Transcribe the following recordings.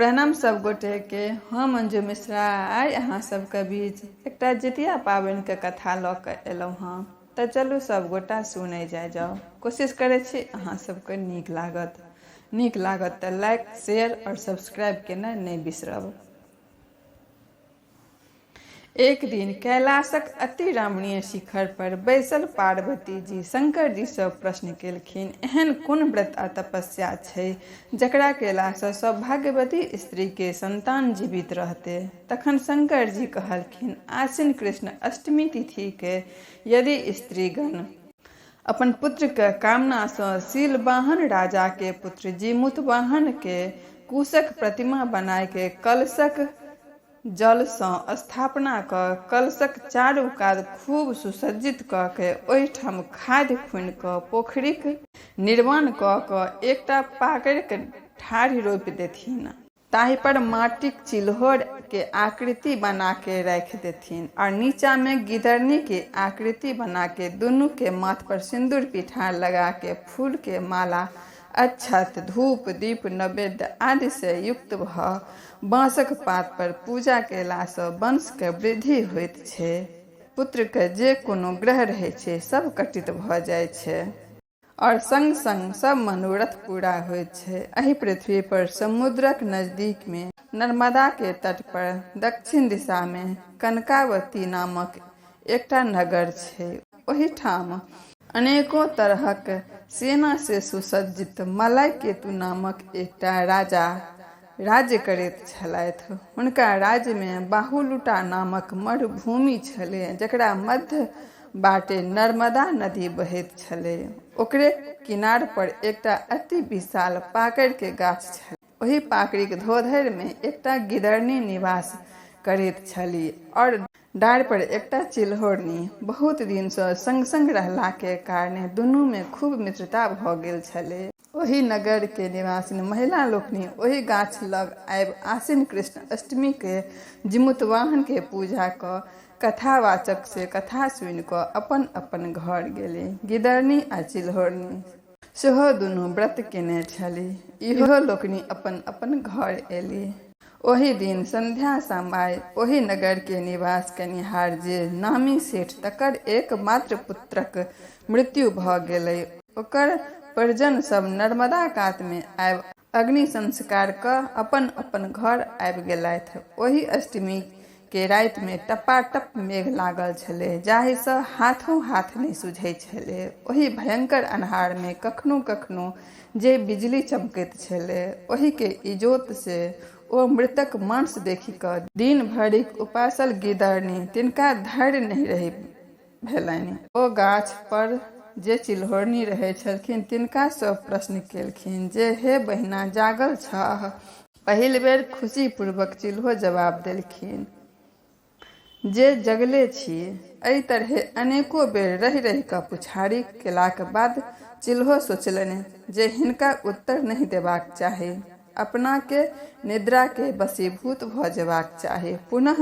प्रणाम सब गोटे के। हम अंजू मिश्रा आइ अहाँ सबके बीच एकटा जितिया पाबनि के कथा लऽ कऽ एलहुँ हँ। तऽ चलू सब गोटा सुनै जाओ। कोशिश करै छी अहाँ सबके नीक लागत तऽ लाइक शेयर और सब्सक्राइब केनाइ नहि बिसरब। एक दिन कैलाशक अति रमणीय शिखर पर बैसल पार्वती जी शंकर जी से प्रश्न केलखिन, एहन कोन व्रत आ तपस्या छै जकरा केलासँ सौभाग्यवती स्त्री के संतान जीवित रहते। तखन शंकर जी कहलखिन, आश्विन कृष्ण अष्टमी तिथि के यदि स्त्रीगण अपन पुत्र के कामना सँ शीलवाहन राजा के पुत्र जीमूतवाहन के कुशक प्रतिमा बनाय के कलशक जल सँ स्थापना कऽ कलशक चारू कात खूब सुसज्जित कऽ के ओहिठाम खाद खुनि कऽ पोखरिक निर्माण कऽ कऽ एकटा पाकड़िक ठाढ़ि रोपि देथिन। ताहि पर माटिक चिल्होर के आकृति बना के राखि देथिन और नीचा में गिदरनी के आकृति बना के दुनू के माथ पर सिंदूर पिठार लगा के फूल के माला अक्षत धूप दीप नैवेद्य आदि से युक्त भ बाँसक पात पर पूजा केला सँ वंश के वृद्धि होइत छै। पुत्र के जे कोनो ग्रह रहै छै सब कटित भ जाइ छै और संग संग सब मनोरथ पूरा होइत छै। एहि पृथ्वी पर समुद्रक नजदीक में नर्मदा के तट पर दक्षिण दिशा में कनकावती नामक एकटा नगर छै। ओहिठाम अनेकों तरहक सेना से सुसज्जित मलय केतु नामक एकटा राजा राज्य करैत छलथि। हुनका राज्य में बाहुलुटा नामक मरुभूमि छलै जकरा मध्य बाटे नर्मदा नदी बहैत छलै। ओकरे किनार पर एकटा अति विशाल पाकड़ के गाछ छलै। ओहि पाकड़िक धोधरि में एकटा गिदरनी निवास करैत छली और डार पर एकटा चिल्होरनी। बहुत दिन सँ संग संग रहला के कारणे दुनू में खूब मित्रता भ गेल छलै। ओहि नगर के निवासिन महिला लोकनि ओहि गाछ लग आबि आश्विन कृष्ण अष्टमी के जीमूतवाहन के पूजा कऽ कथावाचक से कथा सुनि कऽ अपन अपन घर गेली। गिदरनी आ चिल्होरनी सेहो दुनू व्रत केने छली। इहो लोकनि अपन अपन घर एली। ओहि दिन संध्या समय ओहि नगर के निवास कनिहार जे नामी सेठ तकर एकमात्र पुत्रक मृत्यु भ गेलै। ओकर परिजन सब नर्मदा कात में आबि अग्नि संस्कार कऽ अपन अपन घर आबि गेलथि। ओहि अष्टमी के राति में टपाटप मेघ लागल छलै जाहि सँ हाथों हाथ नहीं सुझै छलै। ओहि भयंकर अन्हार में कखनो कखनो जे बिजली चमकैत छलै ओहि के इजोत से ओ मृतक मांस देखि कऽ दिन भरिक उपासल गिदरनी तिनका धैर्य नहीं रहि भेलनि। ओ गाछ पर जे चिल्होरनी रहै छलखिन तिनका सँ प्रश्न केलखिन जे हे बहिना जागल छह। पहिल बेर खुशी पूर्वक चिल्हो जवाब देलखिन जे जगले छी। एहि तरहे अनेको बेर रहि रहि कऽ पुछारी केलाक बाद चिल्हो सोचलनि जे हिनका उत्तर नहीं देबाक चाही, अपना के निद्रा के वशीभूत भ जेबाक चाही। पुनः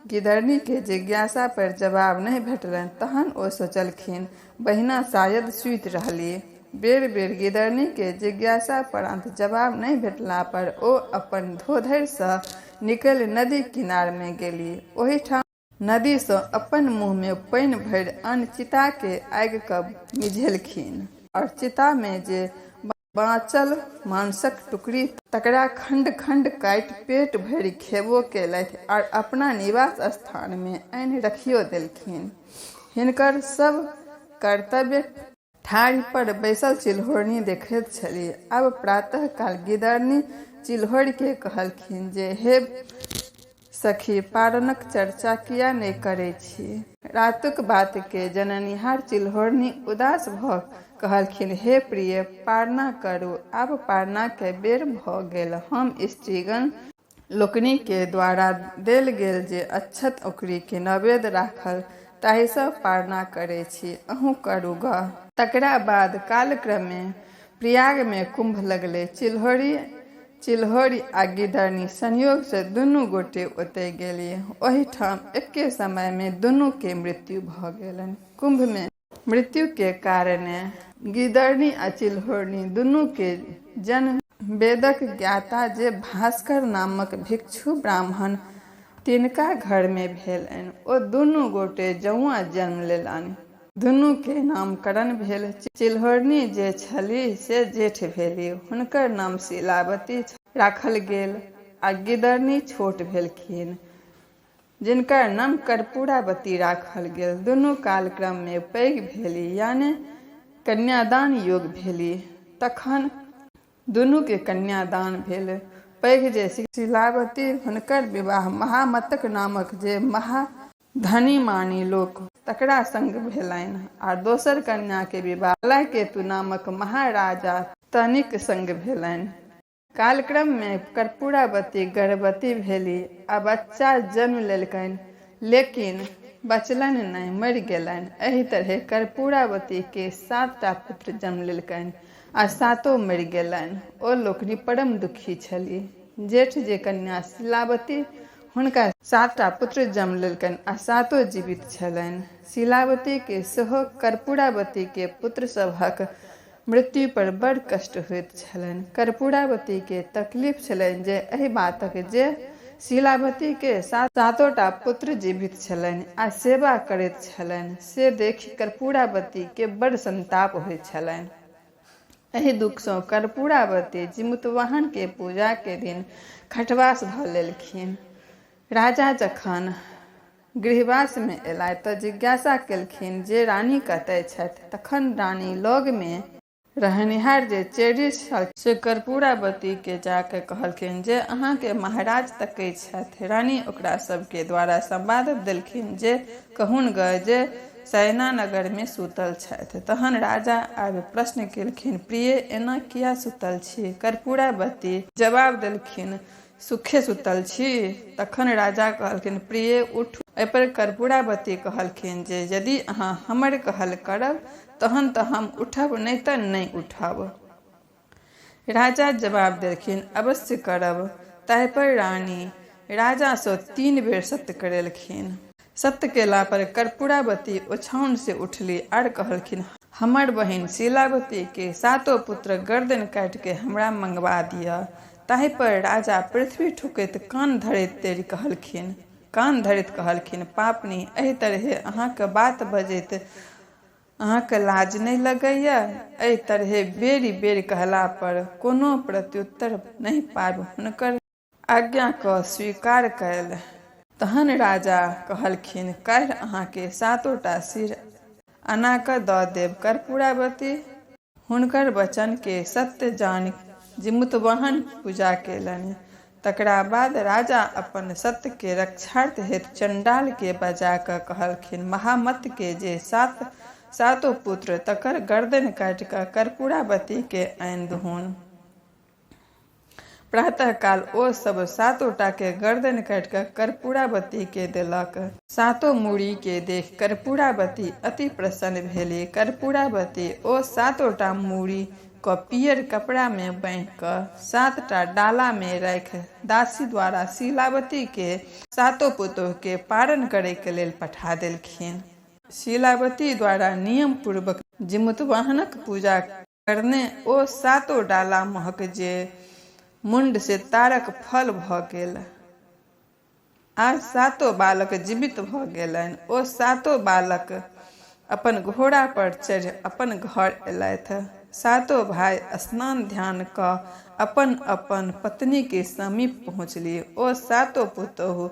गिदरनी के जिज्ञासा पर जवाब नहीं भेटलनि तहन ओ सोचलखिन बहिना शायद सुति रहली। बेर बेर गिदरनी के जिज्ञासा परांत जवाब नहीं भेटला पर ओ अपन धोधरि सँ निकलि नदी किनार में गेली। ओहिठाम नदी सँ अपन मुँह में पानि भरि आनि चिता के आगि कऽ मिझेलखिन और चिता में जे बाँचल मांसक टुकड़ी तकरा खंड खंड काटि पेट भरि खेबो केलथि और अपना निवास स्थान में आनि रखियो देलखिन। हिनकर सब कर्तव्य ठाढ़ि पर बैसल चिल्होरनी देखैत छली। आब प्रातः काल गिदरनी चिल्होर के कहलखिन जे हे सखी, पारणक चर्चा किया नहीं करै छी। रातुक बात के जननिहार चिल्होरनी उदास भ कहलखिन हे प्रिय, पारणा करू। आब पारणा के बेर भ गेल। हम स्त्रीगण लोकनि के द्वारा देल गेल जे अक्षत औकरी के नैवेद्य राखल ताहि सँ पारणा करै छी, अहूँ करू ग। तकरा बाद कालक्रमे प्रयाग में कुंभ लगलै। चिल्होरी आ गिदरनी संयोग से दुनू गोटे ओतय गेली। ओहिठाम एके समय में दुनू के मृत्यु भ गेलनि। कुंभ में मृत्यु के कारणे गिदरनी आ चिल्होरनी दुनू के जन वेदक ज्ञाता जे भास्कर नामक भिक्षु ब्राह्मण तिनका घर में भेलनि। ओ दुनू गोटे जौआ जन्म लेलनि। दुनू के नामकरण भेल। चिल्हौरनी जे छलीह से जेठ भेलीह, हुनकर नाम शीलावती राखल गेल। आ गिदरनी छोट भेलखिन, जिनकर नाम कर्पूरावती राखल गेल। दुनू कालक्रम में पैघ भेली, यानी कन्यादान योग भेली। तखन दुनू के कन्यादान भेल। पैघ जे शीलावती, हुनकर विवाह महामतक नामक जे महाधनी मानी लोक तकरा संग भेलनि। आ दोसर कन्या के विवाह केतु नामक महाराजा तनिक संग भेलनि। कालक्रम में कर्पूरावती गर्भवती भेली आ बच्चा जन्म लेलकनि, लेकिन बचलनि नहीं, मरि गेलनि। एहि तरह कर्पूरावती के 7टा पुत्र जन्म लेलकनि आ 7 मरि गेलनि। ओ लोकनि परम दुखी छलीह। जेठ जे कन्या शीलावती, हुनका 7टा पुत्र जन्म लेलकनि आ 7 जीवित छलनि। शीलावती के सेहो कर्पूरावती के पुत्र सभक मृत्यु पर बड़ कष्ट होइत छलनि। कर्पूरावती के तकलीफ छलनि जे एहि बातक जे शीलावती के 7टा पुत्र जीवित छलनि आ सेवा करैत छलनि, से देखि कर्पूरावती के बड़ संताप होइत छलनि। एहि दुख सँ कर्पूरावती जिमुतवाहन के पूजा के दिन खटवास ध लेलखिन। राजा जखन गृहवास में एला तऽ जिज्ञासा केलखिन जे रानी कतय छथि। तखन रानी लग में रहनिहार जे चेरी छल से कर्पूरावती के जाके कहलखिन जे अहाँ के महाराज तकै छथि। रानी ओकरा सबके द्वारा संवाद देलखिन जे कहून गए जे शयनानगर में सुतल छथि। तहन राजा आब प्रश्न केलखिन, प्रिय एना किया सुतल छी? कर्पूरावती जवाब देलखिन, सुखे सुतल छी। तखन राजा कहलखिन, प्रिय उठू। एहि पर कर्पूरावती कहलखिन जे यदि अहाँ हमर कहल करब तहन तऽ हम उठब, नहीं तऽ नहीं उठब। राजा जवाब देलखिन, अवश्य करब। ताहि पर रानी राजा सँ 3 बेर सत्य करेलखिन। सत्य केला पर कर्पूरावती ओछाओन से उठली आर कहलखिन, हमर बहिन शीलावती के 7 पुत्र गर्दन काटि के हमरा मंगवा दिअ। ताहि पर राजा पृथ्वी ठुकैत कान धरैत कहलखिन, पापनी, एहि तरहे अहाँके बात बजैत अहाँके लाज नहीं लगैया? एहि तरह बेरी बेर कहला पर कोनो प्रत्युत्तर नहीं पाबि हुनकर आज्ञा क स्वीकार कयल। तहन राजा कहलखिन, काल्हि अहाँके 7टा सिर आना क दऽ देब। कर्पूरावती हुनकर वचन के सत्य जानि जिमुतवाहन पूजा केलनि। तकरा बाद राजा अपन सत्य के रक्षार्थ हेतु चंडाल के बजा क कहलखिन, महामत के जे 7 पुत्र तकर गर्दन काटि क कर्पूरावती के आनि दहुन। प्रातः काल ओ सब 7टा के गर्दन काटि क कर्पूरावती के देलक। 7 मूड़ी के देख कर्पूरावती अति प्रसन्न भेली। कर्पूरावती ओ 7टा मूड़ी को पियर कपड़ा में बांधि क 7टा डाला में राख दासी द्वारा शीलावती के 7 पुतोह के पारण करे के लेल पठा देलखिन। शीलावती द्वारा नियम पूर्वक जिमुतवाहनक पूजा करने ओ 7 डाला महक जे मुंड से तारक फल भ गेल आ 7 बालक जीवित भ गेलनि। ओ 7 बालक अपन घोड़ा पर चढ़ि अपन घर एलथि। 7 भाई स्नान ध्यान क अपन अपन पत्नी के समीप पहुँचली। ओ 7 पुतोह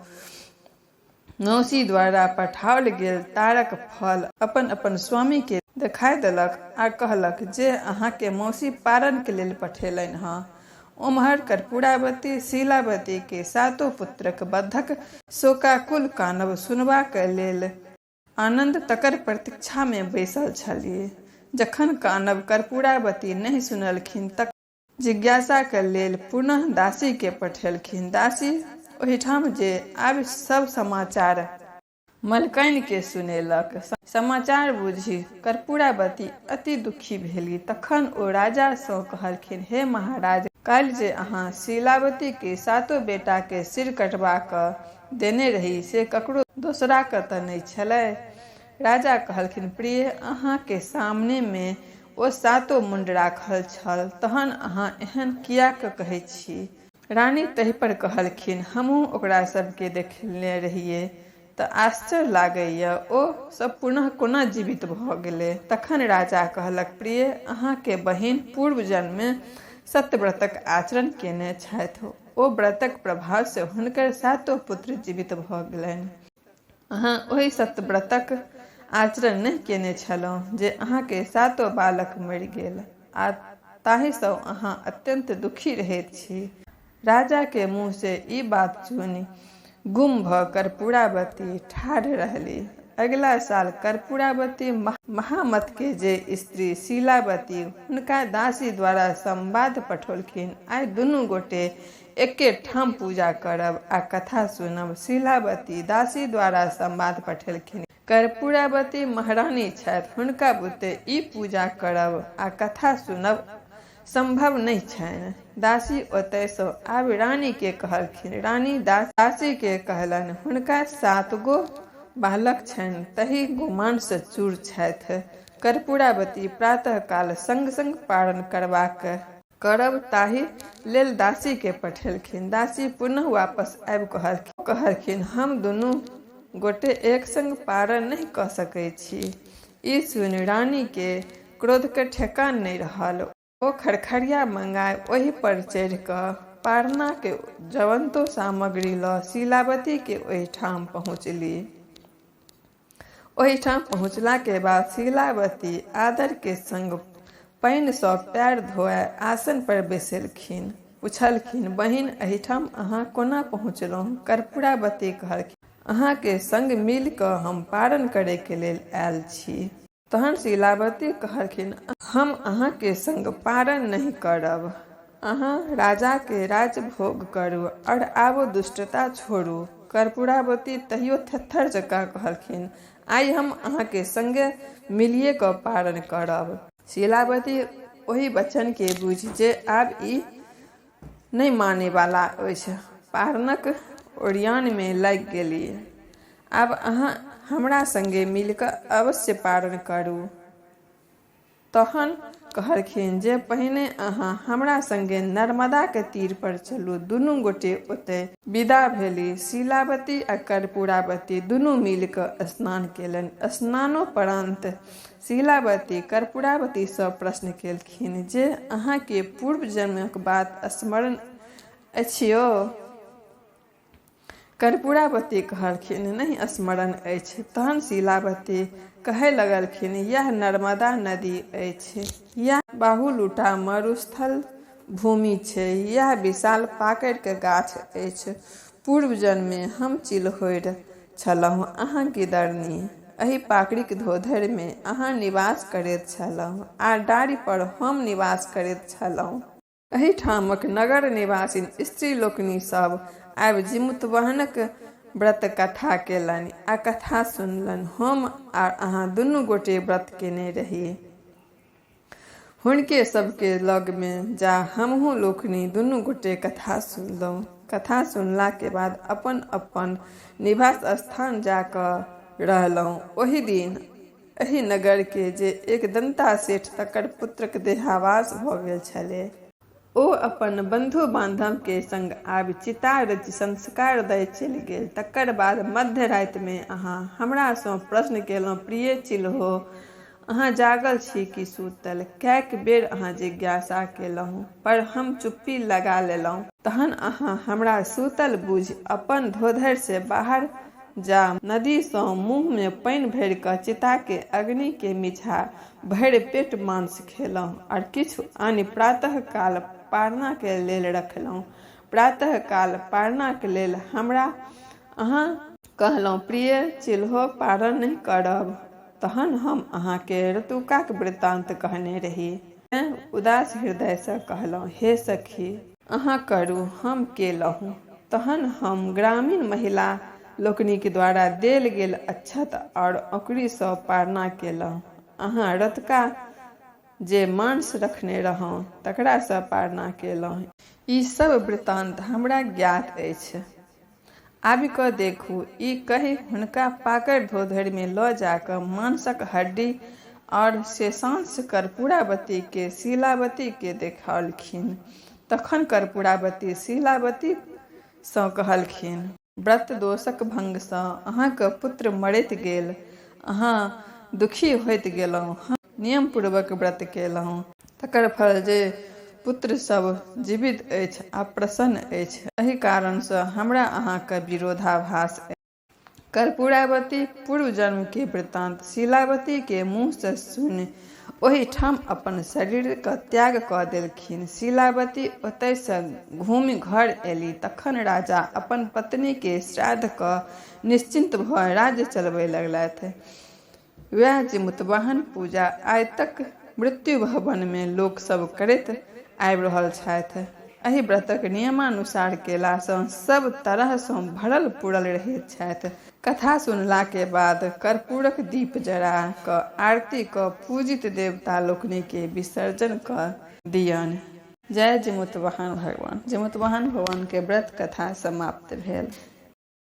मौसी द्वारा पठाओल गेल तारक फल अपन अपन स्वामी के देखाई देलक आ कहलक जे अहाँ के मौसी पारण के लेल पठेलनि हँ। उम्हर कर्पूरावती शीलावती के 7 पुत्रक बद्धक शोकाकुल कानब सुनबा के लेल आनंद तकर प्रतीक्षा में बैसल छलीह। जखन कानब कर्पूरावती नहीं सुनलखिन तक जिज्ञासा के लेल पुनः दासी के पठेलखिन। दासी ओहिठाम जे आब सब समाचार मलकनि के सुनेलक। समाचार बुझि कर्पूरावती अति दुखी भेली। तखन ओ राजा सँ कहलखिन, हे महाराज, काल्हि जे अहाँ शीलावती के 7 बेटा के सिर कटवा क देने रही से ककरो दोसरा क तऽ नहीं छलै? राजा कहलखिन, प्रिय, अहाँ के सामने में ओ सातो मुंड राखल छल। तहन अहाँ एहन कियाक कहै छी? रानी तहि पर कहलखिन, हमहूँ ओकरा सबके देखने रहिए तऽ आश्चर्य लागैए, ओ सब पुनः कोना जीवित भऽ गेलै। तखन राजा कहलक, प्रिय, अहाँके बहिन पूर्व जन्ममे सत्यव्रतक आचरण केने छथि। ओ व्रतक प्रभाव से हुनकर सातो पुत्र जीवित भऽ गेलनि। अहाँ ओहि सत्यव्रतक आचरण नहि केने छलहुँ जे अहाँके सातो बालक मरि गेल, आ ताहिसँ अहाँ अत्यंत दुखी रहैत छी। राजा के मुँह से ई बात सुनि गुम भऽ कर्पूरावती ठाढ़ रहली। अगिला साल कर्पूरावती महामत के जे स्त्री शीलावती हुनका दासी द्वारा संवाद पठौलखिन, आइ दुनू गोटे एके ठाम पूजा करब आ कथा सुनब। शीलावती दासी द्वारा संवाद पठेलखिन, कर्पूरावती महारानी छथि, हुनका बुते ई पूजा करब आ कथा सुनब संभव नहीं छनि। दासी ओतयसँ आबि रानी के कहलखिन। रानी दासी के कहलनि, हुनका 7 गो बालक छनि, तही गुमान से चूर छथि। कर्पूरावती प्रातः काल संग संग पारण करब ताहि लेल दासी के पठेलखिन। दासी पुनः वापस आबि कहलखिन, हम दुनू गोटे एक संग पारण नहीं कऽ सकै छी। ई सुनि रानी के क्रोध के ठेकान नहीं रहल। ओ खरखरिया मंगाय ओहि पर चढ़ि कऽ पारना के जवंतो सामग्री लऽ शीलावती के ओहिठाम पहुँचली। ओहिठाम पहुँचला के बाद शीलावती आदर के संग पानि सँ पैर धोए आसन पर बैसलखिन। पुछलखिन, बहिन, एहिठाम अहाँ कोना पहुँचलहुँ? कर्पूरावती कहलखिन, अहाँ के संग मिल कऽ हम पारण करे के लेल आयल छी। तहन शीलावती कहलखिन, हम अहाँ के संग पारण नहीं करब। अहाँ राजा के राजभोग करू और आबो दुष्टता छोड़ू। कर्पूरावती तहियो थेथर जकाँ कहलखिन, आइ हम अहाँ के संगे मिलिए कऽ पारण करब। शीलावती ओहि वचन के बुझि जे आब ई नहीं माने वाला अछि, पारणक ओरियान में लागि गेली। आब अहाँ हमरा संगे मिलकर अवश्य पारण करू। तहन कहलखिन जे पहिने अहाँ हमरा संगे नर्मदा के तीर पर चलू। दुनू गोटे ओतय विदा भेली। शीलावती आ कर्पूरावती दुनू मिल कऽ स्नान केलनि। स्नानोपरांत शीलावती कर्पूरावती सँ प्रश्न केलखिन जे अहाँ के पूर्व जन्मक बात स्मरण अछि यौ? कर्पूरावती कहलखिन, नहीं स्मरण अछि। तहन शीलावती कहे लगलखिन, यह नर्मदा नदी अछि, यह बाहुलूटा मरुस्थल भूमि छै, यह विशाल पाकड़ के गाछ अछि। पूर्व जन्म में हम चिल्होर छलहुँ, अहाँ गिदरनी। एहि पाकड़िक धोधरि में अहाँ निवास करैत छलहुँ आ डारि पर हम निवास करैत छलहुँ। एहिठामक नगर निवासी स्त्री लोकनि सब आबि जिमुतवाहनक व्रत कथा केलनि आ कथा सुनलनि। हम आ अहाँ दुनू गोटे व्रत केने रही। हुनके सबके लग में जा हमहूँ लोकनि दुनू गोटे कथा सुनलहुँ। कथा सुनला के बाद अपन अपन निवास स्थान जाकऽ रहलहुँ। ओहि दिन एहि नगर के जे एक दंता सेठ तकर पुत्रक देहावास भऽ गेल छलै, ओ अपन बंधु बांधव के संग आबि चिता रचि संस्कार दय चलि गेल। तकर बाद मध्य राति में अहाँ हमरा सँ प्रश्न केलहुँ, प्रिय चिल्हो, अहाँ जागल छी कि सूतल? कैक बेर अहाँ जिज्ञासा केलहुँ, पर हम चुप्पी लगा लेलहुँ। तहन अहाँ हमरा सूतल बुझि अपन धोधरि से बाहर जा नदी सँ मुँह में पानि भरि कऽ चिता के अग्नि के मिझा भरि पेट मांस खेलहुँ और किछु आनि प्रातः काल पारना के लेल रखलहुँ। प्रातः काल पारना के लेल हमरा अहाँ कहलहुँ, प्रिय चिल्हो, पारण नहीं करब। तहन हम अहाँ के ऋतुकाक वृत्तांत कहने रही। मैं उदास हृदय से कहलहुँ, हे सखी, अहाँ करू, हम केलहुँ। तहन हम ग्रामीण महिला लोकनि के द्वारा देल गेल अक्षत और औंकड़ी सँ पारना केलहुँ। अहाँ रतुका जे मांस रखने रहौं तकरा सँ पारना केलहुँ। ई सब वृत्तांत हमरा ज्ञात अछि। आबि कऽ देखू। ई कहि हुनका पाकड़ धोधरि में लऽ जाकऽ मांसक हड्डी और शेषांश कर्पूरावती के शीलावती के देखौलखिन। तखन कर्पूरावती शीलावती सँ कहलखिन, व्रत दोषक भंग सँ अहाँक पुत्र मरैत गेल, अहाँ दुखी होइत गेलहुँ, हम नियम पूर्वक व्रत केलहुँ, तकर फल जे पुत्र सब जीवित अछि आ प्रसन्न अछि, एहि कारण सँ हमरा अहाँके विरोधाभास अछि। कर्पूरावती पूर्व जन्म के वृत्तांत शीलावती के मुँह से सुनि ओहि ठाम अपन शरीर के त्याग कऽ देलखिन। शीलावती ओतय से घूमि घर एली। तखन राजा अपन पत्नी के श्राद्ध कऽ निश्चिंत भऽ राज्य चलबय लगलथि। वएह जिमुतवाहन पूजा आइ तक मृत्यु भवन में लोक सब करैत आबि रहल छथि। एहि व्रतक नियमानुसार केला सँ सब तरह सँ भरल पूरल रहैत छथि। कथा सुनला के बाद कर्पूरक दीप जरा कऽ आरती कऽ पूजित देवता लोकनि के विसर्जन कऽ दियनि। जय जिमुतवाहन भगवान। जिमुतवाहन भगवान के व्रत कथा समाप्त भेल।